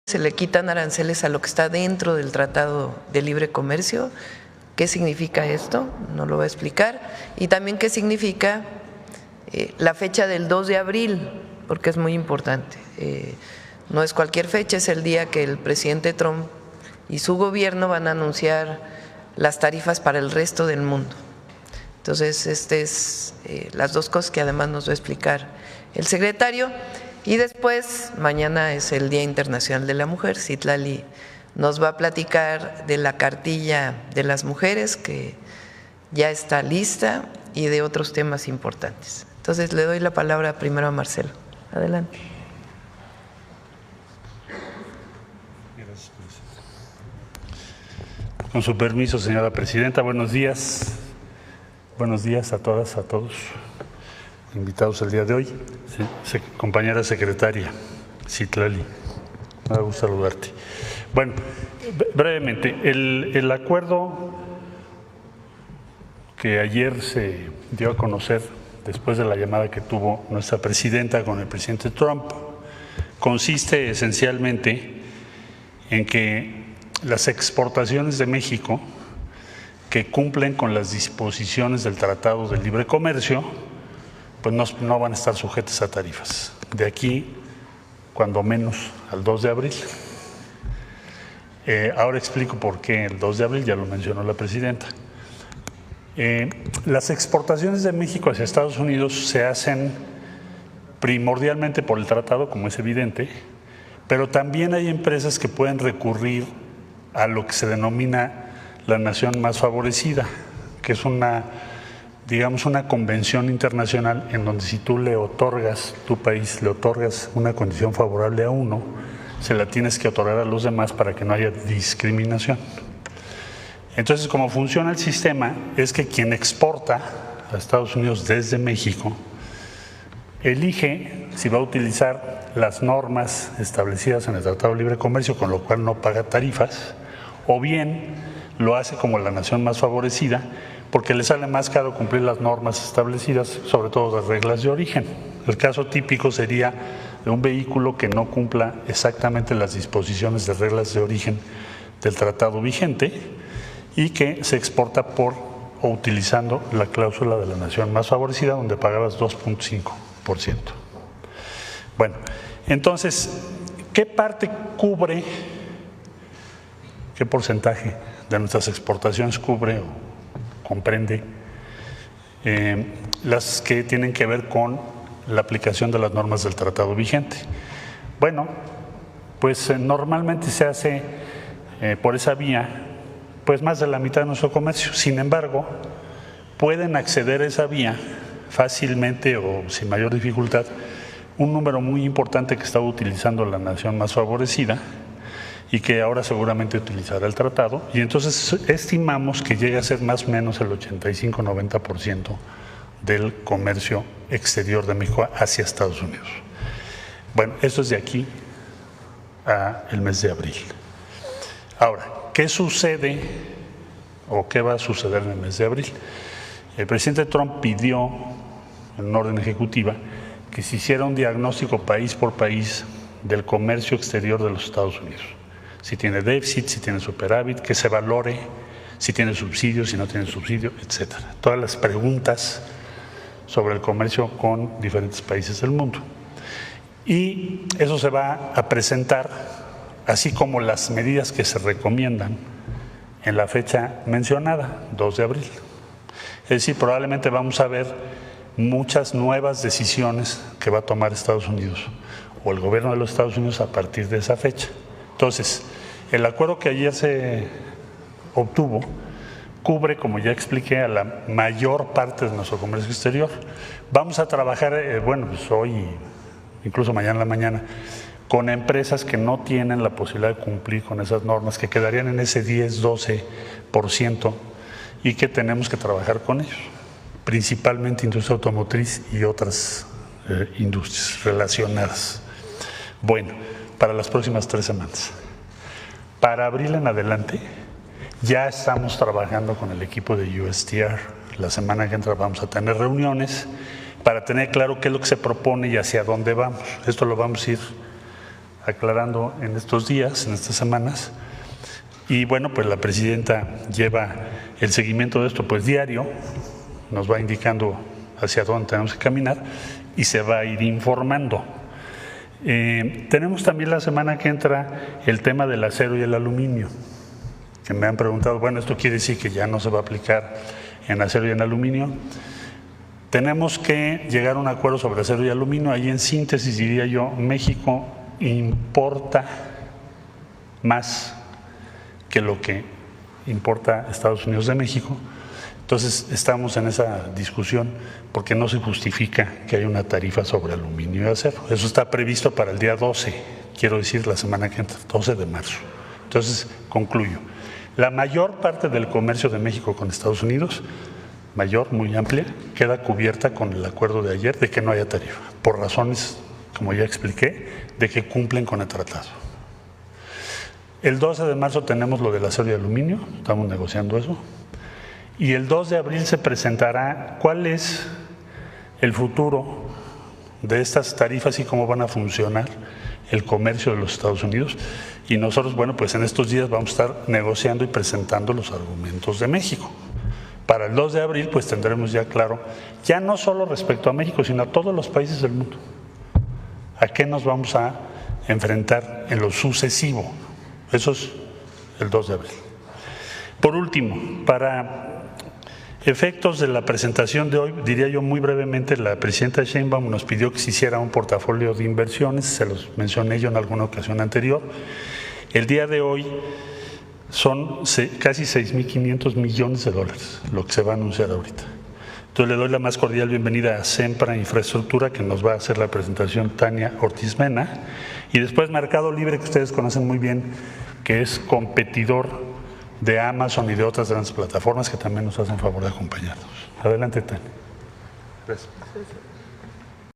se le quitan aranceles a lo que está dentro del Tratado de Libre Comercio. ¿Qué significa esto? No lo voy a explicar. Y también qué significa la fecha del 2 de abril, porque es muy importante. No es cualquier fecha, es el día que el presidente Trump y su gobierno van a anunciar las tarifas para el resto del mundo. Entonces, las dos cosas que además nos va a explicar el secretario. Y después, mañana es el Día Internacional de la Mujer. Citlali nos va a platicar de la cartilla de las mujeres, que ya está lista, y de otros temas importantes. Entonces, le doy la palabra primero a Marcelo. Adelante. Con su permiso, señora presidenta, buenos días. Buenos días a todas, a todos, invitados el día de hoy. Compañera secretaria, Citlali, me da gusto saludarte. Bueno, brevemente, el acuerdo que ayer se dio a conocer después de la llamada que tuvo nuestra presidenta con el presidente Trump consiste esencialmente en que las exportaciones de México que cumplen con las disposiciones del Tratado de Libre Comercio, pues no van a estar sujetas a tarifas. De aquí, cuando menos, al 2 de abril. Ahora explico por qué el 2 de abril, ya lo mencionó la presidenta. Las exportaciones de México hacia Estados Unidos se hacen primordialmente por el tratado, como es evidente, pero también hay empresas que pueden recurrir a lo que se denomina la nación más favorecida, que es digamos una convención internacional en donde si tú le otorgas, tu país le otorgas una condición favorable a uno, se la tienes que otorgar a los demás para que no haya discriminación. Entonces, como funciona el sistema es que quien exporta a Estados Unidos desde México elige si va a utilizar las normas establecidas en el Tratado de Libre Comercio, con lo cual no paga tarifas, o bien lo hace como la nación más favorecida, porque le sale más caro cumplir las normas establecidas, sobre todo de reglas de origen. El caso típico sería de un vehículo que no cumpla exactamente las disposiciones de reglas de origen del tratado vigente y que se exporta o utilizando la cláusula de la nación más favorecida, donde pagabas 2.5%. Bueno, entonces, ¿qué parte cubre, qué porcentaje de nuestras exportaciones cubre o comprende las que tienen que ver con la aplicación de las normas del tratado vigente? Bueno, pues normalmente se hace por esa vía pues más de la mitad de nuestro comercio. Sin embargo, pueden acceder a esa vía fácilmente o sin mayor dificultad un número muy importante que estaba utilizando la nación más favorecida y que ahora seguramente utilizará el tratado, y entonces estimamos que llegue a ser más o menos el 85-90% del comercio exterior de México hacia Estados Unidos. Bueno, eso es de aquí al mes de abril. Ahora, ¿qué sucede o qué va a suceder en el mes de abril? El presidente Trump pidió en una orden ejecutiva que se hiciera un diagnóstico país por país del comercio exterior de los Estados Unidos. Si tiene déficit, si tiene superávit, que se valore, si tiene subsidio, si no tiene subsidio, etcétera. Todas las preguntas sobre el comercio con diferentes países del mundo. Y eso se va a presentar, así como las medidas que se recomiendan en la fecha mencionada, 2 de abril. Es decir, probablemente vamos a ver muchas nuevas decisiones que va a tomar Estados Unidos o el gobierno de los Estados Unidos a partir de esa fecha. Entonces, el acuerdo que ayer se obtuvo cubre, como ya expliqué, a la mayor parte de nuestro comercio exterior. Vamos a trabajar, pues hoy, incluso mañana en la mañana, con empresas que no tienen la posibilidad de cumplir con esas normas, que quedarían en ese 10-12% y que tenemos que trabajar con ellos, principalmente industria automotriz y otras industrias relacionadas. Bueno, para las próximas 3 semanas. Para abril en adelante, ya estamos trabajando con el equipo de USTR. La semana que entra vamos a tener reuniones para tener claro qué es lo que se propone y hacia dónde vamos. Esto lo vamos a ir aclarando en estos días, en estas semanas. Y bueno, pues la presidenta lleva el seguimiento de esto pues diario, nos va indicando hacia dónde tenemos que caminar y se va a ir informando. Tenemos también la semana que entra el tema del acero y el aluminio, que me han preguntado, bueno, ¿esto quiere decir que ya no se va a aplicar en acero y en aluminio? Tenemos que llegar a un acuerdo sobre acero y aluminio. Ahí en síntesis diría yo, México importa más que lo que importa Estados Unidos de México. Entonces estamos en esa discusión porque no se justifica que haya una tarifa sobre aluminio y acero. Eso está previsto para el día 12, quiero decir la semana que entra, 12 de marzo. Entonces concluyo. La mayor parte del comercio de México con Estados Unidos, mayor, muy amplia, queda cubierta con el acuerdo de ayer de que no haya tarifa, por razones, como ya expliqué, de que cumplen con el tratado. El 12 de marzo tenemos lo del acero y aluminio, estamos negociando eso. Y el 2 de abril se presentará cuál es el futuro de estas tarifas y cómo van a funcionar el comercio de los Estados Unidos. Y nosotros, bueno, pues en estos días vamos a estar negociando y presentando los argumentos de México. Para el 2 de abril, pues tendremos ya claro, ya no solo respecto a México, sino a todos los países del mundo, a qué nos vamos a enfrentar en lo sucesivo. Eso es el 2 de abril. Por último, para efectos de la presentación de hoy, diría yo muy brevemente, la presidenta Sheinbaum nos pidió que se hiciera un portafolio de inversiones, se los mencioné yo en alguna ocasión anterior. El día de hoy son casi 6.500 millones de dólares lo que se va a anunciar ahorita. Entonces le doy la más cordial bienvenida a Sempra Infraestructura, que nos va a hacer la presentación Tania Ortiz Mena, y después Mercado Libre, que ustedes conocen muy bien, que es competidor de Amazon y de otras grandes plataformas que también nos hacen favor de acompañarnos. Adelante, Tania. Gracias.